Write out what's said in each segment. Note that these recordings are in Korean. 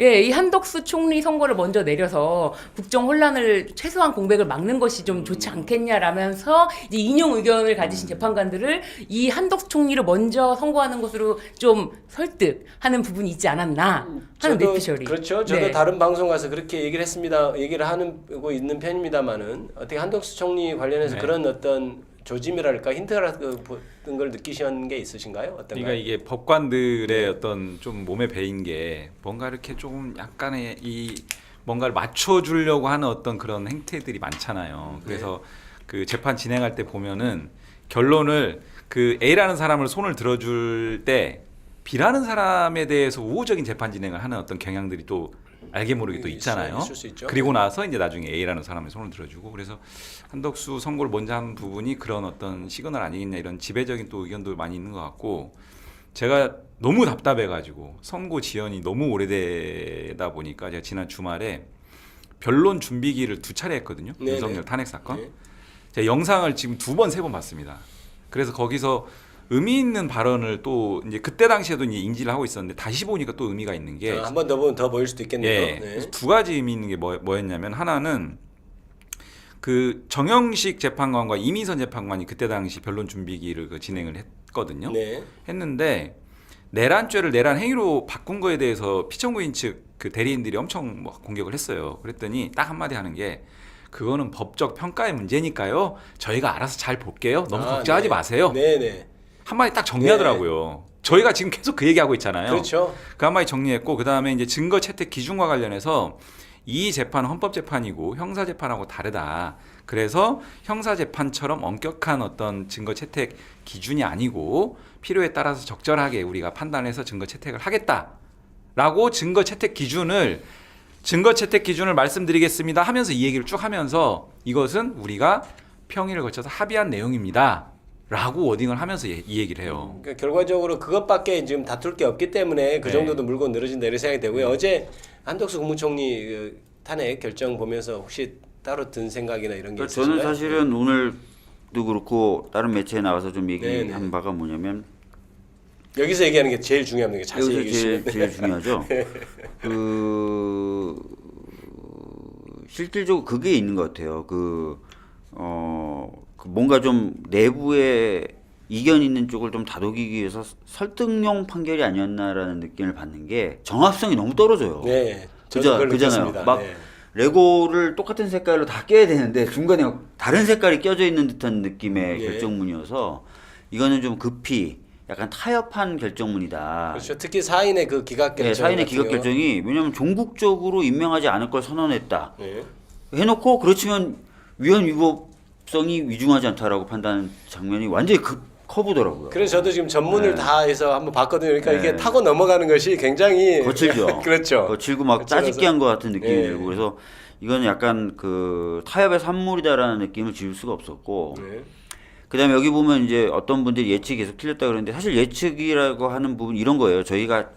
예, 이 한덕수 총리 선고를 먼저 내려서 국정 혼란을 최소한 공백을 막는 것이 좀 좋지 않겠냐라면서 이제 인용 의견을 가지신 재판관들을 이 한덕수 총리를 먼저 선고하는 것으로 좀 설득하는 부분이 있지 않았나 하는 뇌피셜이. 그렇죠. 저도 네. 다른 방송 가서 그렇게 얘기를 했습니다. 얘기를 하고 있는 편입니다만은 어떻게 한덕수 총리 관련해서 네. 그런 어떤 조짐이랄까 힌트 같은 걸 느끼신 게 있으신가요? 어떤가요? 그러니까 이게 법관들의 어떤 좀 몸에 배인 게 뭔가 이렇게 좀 약간의 이 뭔가를 맞춰주려고 하는 어떤 그런 행태들이 많잖아요. 그래서 그 재판 진행할 때 보면은 결론을 그 A라는 사람을 손을 들어줄 때 B라는 사람에 대해서 우호적인 재판 진행을 하는 어떤 경향들이 또 알게 모르게 또 있잖아요. 있을 수 있죠. 그리고 나서 이제 나중에 A라는 사람의 손을 들어주고 그래서 한덕수 선고를 먼저 한 부분이 그런 어떤 시그널 아니겠냐 이런 지배적인 또 의견도 많이 있는 것 같고 제가 너무 답답해가지고 선고 지연이 너무 오래되다 보니까 제가 지난 주말에 변론 준비기를 2차례 했거든요. 네네. 윤석열 탄핵 사건. 네. 제가 영상을 지금 2번, 3번 봤습니다. 그래서 거기서 의미 있는 발언을 또 이제 그때 당시에도 이제 인지를 하고 있었는데 다시 보니까 또 의미가 있는 게 한 번 더 보면 더 보일 수도 있겠네요. 예, 그래서 2가지 의미 있는 게 뭐였냐면 하나는 그 정영식 재판관과 이민선 재판관이 그때 당시 변론 준비기를 진행을 했거든요. 네. 했는데 내란죄를 내란 행위로 바꾼 거에 대해서 피청구인 측 그 대리인들이 엄청 뭐 공격을 했어요. 그랬더니 딱 한마디 하는 게 그거는 법적 평가의 문제니까요. 저희가 알아서 잘 볼게요. 너무 걱정하지 마세요. 네네. 한마디 딱 정리하더라고요. 저희가 지금 계속 그 얘기하고 있잖아요. 그렇죠. 그 한마디 정리했고 그 다음에 이제 증거 채택 기준과 관련해서 이 재판은 헌법재판이고 형사재판하고 다르다. 그래서 형사재판처럼 엄격한 어떤 증거 채택 기준이 아니고 필요에 따라서 적절하게 우리가 판단해서 증거 채택을 하겠다라고 증거 채택 기준을 말씀드리겠습니다 하면서 이 얘기를 쭉 하면서 이것은 우리가 평의를 거쳐서 합의한 내용입니다. 라고 워딩을 하면서 이 얘기를 해요. 그러니까 결과적으로 그것밖에 지금 다툴 게 없기 때문에 그 네. 정도도 물고 늘어진다 이런 생각이 되고요. 어제 한덕수 국무총리 그 탄핵 결정 보면서 혹시 따로 든 생각이나 이런 게 있으신가요? 저는 사실은 오늘도 그렇고 다른 매체에 나와서 좀 얘기한 바가 뭐냐면 여기서 얘기하는 게 제일 중요합니다. 자세히 얘기해 여기서 주시면. 제일 중요하죠. 그 실질적으로 그게 있는 것 같아요. 그 뭔가 좀 내부에 이견 있는 쪽을 좀 다독이기 위해서 설득용 판결이 아니었나라는 느낌을 받는 게 정합성이 너무 떨어져요. 네, 저도 그걸 그잖아요. 느꼈습니다. 막 네. 레고를 똑같은 색깔로 다 껴야 되는데 중간에 다른 색깔이 껴져 있는 듯한 느낌의 예. 결정문이어서 이거는 좀 급히 약간 타협한 결정문이다. 그렇죠. 특히 사인의 그 기각 결정. 네, 사인의 같은 기각 경우. 결정이 왜냐하면 종국적으로 임명하지 않을 걸 선언했다. 네. 해놓고 그렇지만 위헌 위법성이 위중하지 않다라고 판단하는 장면이 완전히 커보더라고요. 그래서 저도 지금 전문을 네. 다 해서 한번 봤거든요. 그러니까 네. 이게 타고 넘어가는 것이 굉장히 거칠죠. 그렇죠. 거칠고 막 거칠어서. 짜집기 한 것 같은 느낌이 예. 들고 그래서 이건 약간 그 타협의 산물이다라는 느낌을 지울 수가 없었고 네. 그다음에 여기 보면 이제 어떤 분들이 예측이 계속 틀렸다 그러는데 사실 예측이라고 하는 부분 이런 거예요. 저희가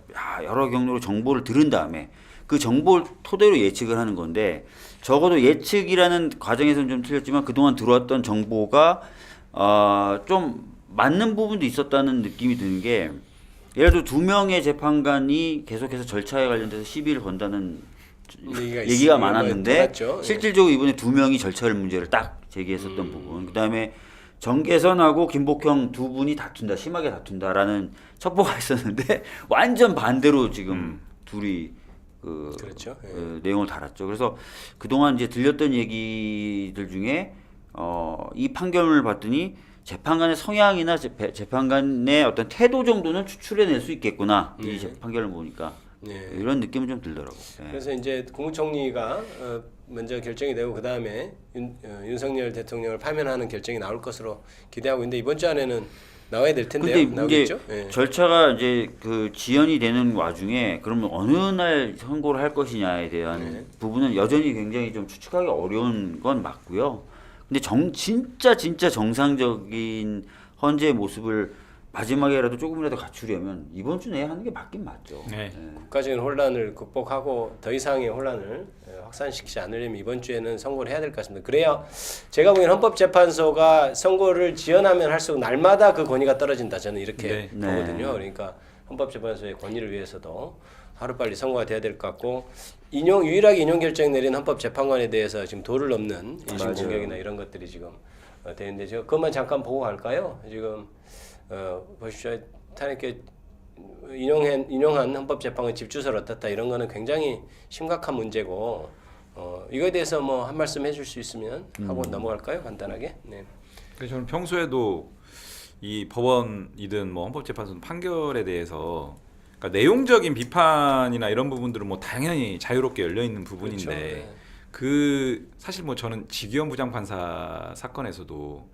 여러 경로로 정보를 들은 다음에 그 정보를 토대로 예측을 하는 건데 적어도 예측이라는 과정에서는 좀 틀렸지만 그동안 들어왔던 정보가 좀 맞는 부분도 있었다는 느낌이 드는 게 예를 들어 2명의 재판관이 계속해서 절차에 관련돼서 시비를 건다는 얘기가 많았는데 많았죠. 실질적으로 이번에 2명이 절차를 문제를 딱 제기했었던 부분 그다음에 정계선하고 김복형 두 분이 다툰다 심하게 다툰다라는 첩보가 있었는데 완전 반대로 지금 둘이 그렇죠. 예. 내용을 달았죠. 그래서 그동안 이제 들렸던 얘기들 중에 이 판결을 봤더니 재판관의 성향이나 재판관의 어떤 태도 정도는 추출해낼 수 있겠구나. 이 판결을 보니까 네. 이런 느낌은 좀 들더라고. 네. 그래서 이제 국무총리가 먼저 결정이 되고 그 다음에 윤석열 대통령을 파면하는 결정이 나올 것으로 기대하고 있는데 이번 주 안에는 나와야 될 텐데요. 근데 나오겠죠? 이제 예. 절차가 이제 그 지연이 되는 와중에 그러면 어느 날 선고를 할 것이냐에 대한 부분은 여전히 굉장히 좀 추측하기 어려운 건 맞고요. 근데 진짜 정상적인 헌재의 모습을 마지막에라도 조금이라도 갖추려면 이번 주 내에 하는 게 맞긴 맞죠. 네. 국가적인 혼란을 극복하고 더 이상의 혼란을 확산시키지 않으려면 이번 주에는 선고를 해야 될 것 같습니다. 그래야 제가 보기엔 헌법재판소가 선고를 지연하면 할수록 날마다 그 권위가 떨어진다. 저는 이렇게 네. 보거든요. 그러니까 헌법재판소의 권위를 위해서도 하루빨리 선고가 돼야 될 것 같고 유일하게 인용 결정 내린 헌법재판관에 대해서 지금 도를 넘는 인신 맞아요. 공격이나 이런 것들이 지금 되는데 제가 그것만 잠깐 보고 갈까요? 지금 보십시오. 탄핵에 인용한 헌법재판관 집 주소를 어떻다 이런 거는 굉장히 심각한 문제고 이거에 대해서 뭐 한 말씀 해줄 수 있으면 하고 넘어갈까요? 간단하게. 네. 그래서 저는 평소에도 이 법원이든 뭐 헌법재판소 판결에 대해서 그러니까 내용적인 비판이나 이런 부분들은 뭐 당연히 자유롭게 열려 있는 부분인데 그렇죠. 네. 그 사실 뭐 저는 지기현 부장판사 사건에서도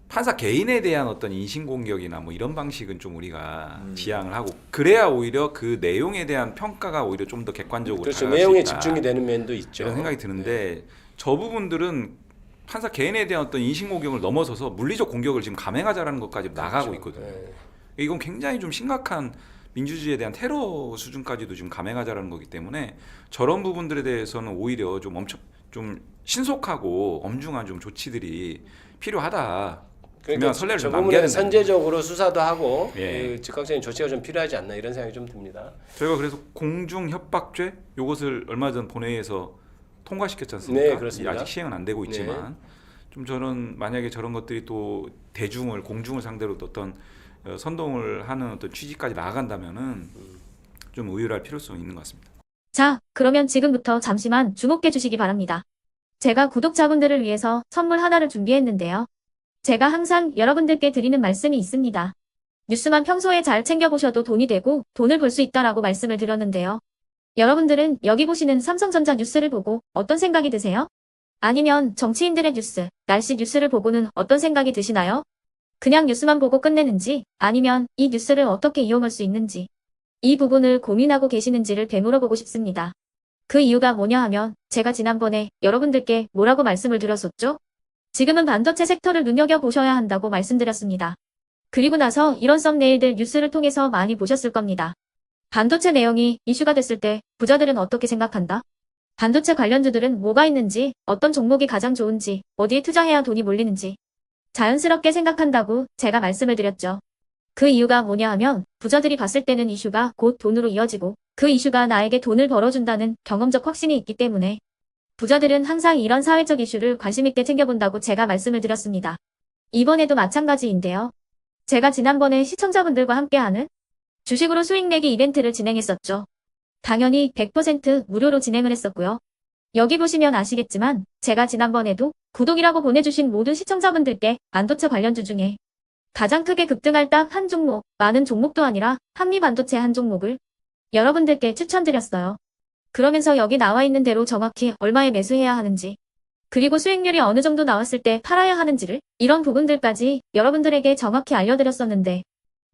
판사 개인에 대한 어떤 인신공격이나 뭐 이런 방식은 좀 우리가 지양을 하고 그래야 오히려 그 내용에 대한 평가가 오히려 좀 더 객관적으로 그렇죠. 다가갈 수 내용에 있다. 집중이 되는 면도 있죠. 이런 생각이 드는데 저 부분들은 판사 개인에 대한 어떤 인신공격을 넘어서서 물리적 공격을 지금 감행하자라는 것까지 나가고 있거든요. 네. 이건 굉장히 좀 심각한 민주주의에 대한 테러 수준까지도 지금 감행하자라는 거기 때문에 저런 부분들에 대해서는 오히려 좀 엄청 좀 신속하고 엄중한 좀 조치들이 필요하다. 분명한 선례를 저 좀 남겨야 부분에 된다. 선제적으로 수사도 하고 예. 그 즉각적인 조치가 좀 필요하지 않나 이런 생각이 좀 듭니다. 저희가 그래서 공중협박죄 요것을 얼마 전 본회의에서 통과시켰지 않습니까? 네, 그렇습니다. 아직 시행은 안 되고 있지만 좀 저는 만약에 저런 것들이 또 공중을 상대로 또 어떤 선동을 하는 어떤 취지까지 나아간다면은 좀 의율할 필요성이 있는 것 같습니다. 자, 그러면 지금부터 잠시만 주목해 주시기 바랍니다. 제가 구독자분들을 위해서 선물 하나를 준비했는데요. 제가 항상 여러분들께 드리는 말씀이 있습니다. 뉴스만 평소에 잘 챙겨보셔도 돈이 되고 돈을 벌 수 있다라고 말씀을 드렸는데요. 여러분들은 여기 보시는 삼성전자 뉴스를 보고 어떤 생각이 드세요? 아니면 정치인들의 뉴스, 날씨 뉴스를 보고는 어떤 생각이 드시나요? 그냥 뉴스만 보고 끝내는지 아니면 이 뉴스를 어떻게 이용할 수 있는지 이 부분을 고민하고 계시는지를 되물어보고 싶습니다. 그 이유가 뭐냐 하면 제가 지난번에 여러분들께 뭐라고 말씀을 드렸었죠? 지금은 반도체 섹터를 눈여겨보셔야 한다고 말씀드렸습니다. 그리고 나서 이런 썸네일들 뉴스를 통해서 많이 보셨을 겁니다. 반도체 내용이 이슈가 됐을 때 부자들은 어떻게 생각한다? 반도체 관련주들은 뭐가 있는지, 어떤 종목이 가장 좋은지, 어디에 투자해야 돈이 몰리는지 자연스럽게 생각한다고 제가 말씀을 드렸죠. 그 이유가 뭐냐 하면 부자들이 봤을 때는 이슈가 곧 돈으로 이어지고 그 이슈가 나에게 돈을 벌어준다는 경험적 확신이 있기 때문에 부자들은 항상 이런 사회적 이슈를 관심 있게 챙겨본다고 제가 말씀을 드렸습니다. 이번에도 마찬가지인데요. 제가 지난번에 시청자분들과 함께하는 주식으로 수익 내기 이벤트를 진행했었죠. 당연히 100% 무료로 진행을 했었고요. 여기 보시면 아시겠지만 제가 지난번에도 구독이라고 보내주신 모든 시청자분들께 반도체 관련주 중에 가장 크게 급등할 딱 한 종목, 많은 종목도 아니라 한미반도체 한 종목을 여러분들께 추천드렸어요. 그러면서 여기 나와 있는 대로 정확히 얼마에 매수해야 하는지, 그리고 수익률이 어느 정도 나왔을 때 팔아야 하는지를 이런 부분들까지 여러분들에게 정확히 알려드렸었는데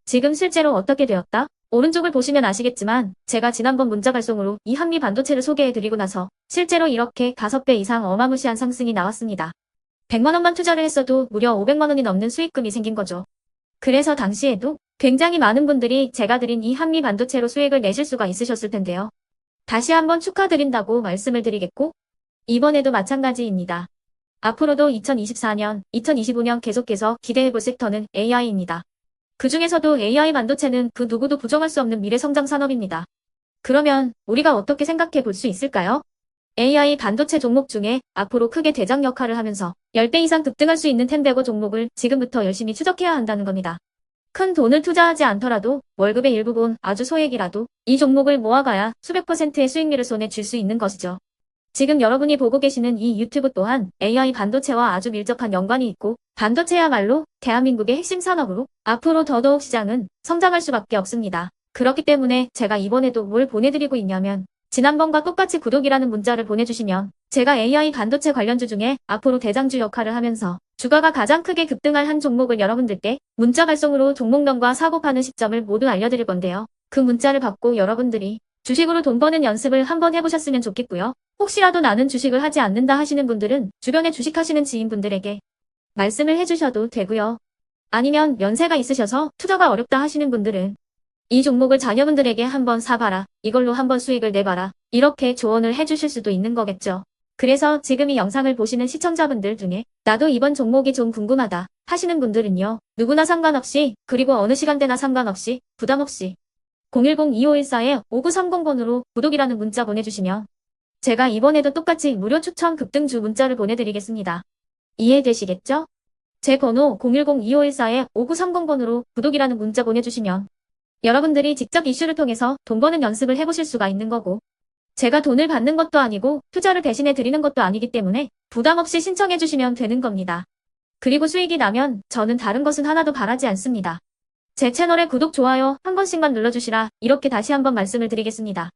지금 실제로 어떻게 되었다? 오른쪽을 보시면 아시겠지만 제가 지난번 문자 발송으로 이 한미반도체를 소개해드리고 나서 실제로 이렇게 5배 이상 어마무시한 상승이 나왔습니다. 100만 원만 투자를 했어도 무려 500만 원이 넘는 수익금이 생긴 거죠. 그래서 당시에도 굉장히 많은 분들이 제가 드린 이 한미반도체로 수익을 내실 수가 있으셨을 텐데요. 다시 한번 축하드린다고 말씀을 드리겠고 이번에도 마찬가지입니다. 앞으로도 2024년, 2025년 계속해서 기대해볼 섹터는 AI입니다. 그 중에서도 AI 반도체는 그 누구도 부정할 수 없는 미래 성장 산업입니다. 그러면 우리가 어떻게 생각해 볼 수 있을까요? AI 반도체 종목 중에 앞으로 크게 대장 역할을 하면서 10배 이상 급등할 수 있는 템베고 종목을 지금부터 열심히 추적해야 한다는 겁니다. 큰 돈을 투자하지 않더라도 월급의 일부분 아주 소액이라도 이 종목을 모아가야 수백 %의 수익률을 손에 쥘 수 있는 것이죠. 지금 여러분이 보고 계시는 이 유튜브 또한 AI 반도체와 아주 밀접한 연관이 있고 반도체야말로 대한민국의 핵심 산업으로 앞으로 더더욱 시장은 성장할 수밖에 없습니다. 그렇기 때문에 제가 이번에도 뭘 보내드리고 있냐면 지난번과 똑같이 구독이라는 문자를 보내주시면 제가 AI 반도체 관련주 중에 앞으로 대장주 역할을 하면서 주가가 가장 크게 급등할 한 종목을 여러분들께 문자 발송으로 종목명과 사고 파는 시점을 모두 알려드릴 건데요. 그 문자를 받고 여러분들이 주식으로 돈 버는 연습을 한번 해보셨으면 좋겠고요. 혹시라도 나는 주식을 하지 않는다 하시는 분들은 주변에 주식하시는 지인분들에게 말씀을 해주셔도 되고요. 아니면 연세가 있으셔서 투자가 어렵다 하시는 분들은 이 종목을 자녀분들에게 한번 사봐라. 이걸로 한번 수익을 내봐라. 이렇게 조언을 해주실 수도 있는 거겠죠. 그래서 지금 이 영상을 보시는 시청자분들 중에 나도 이번 종목이 좀 궁금하다 하시는 분들은요. 누구나 상관없이 그리고 어느 시간대나 상관없이 부담 없이 010-2514-5930번으로 구독이라는 문자 보내주시면 제가 이번에도 똑같이 무료 추천 급등주 문자를 보내드리겠습니다. 이해되시겠죠? 제 번호 010-2514-5930번으로 구독이라는 문자 보내주시면 여러분들이 직접 이슈를 통해서 돈 버는 연습을 해보실 수가 있는 거고, 제가 돈을 받는 것도 아니고 투자를 대신해 드리는 것도 아니기 때문에 부담 없이 신청해 주시면 되는 겁니다. 그리고 수익이 나면 저는 다른 것은 하나도 바라지 않습니다. 제 채널에 구독, 좋아요 한 번씩만 눌러주시라 이렇게 다시 한번 말씀을 드리겠습니다.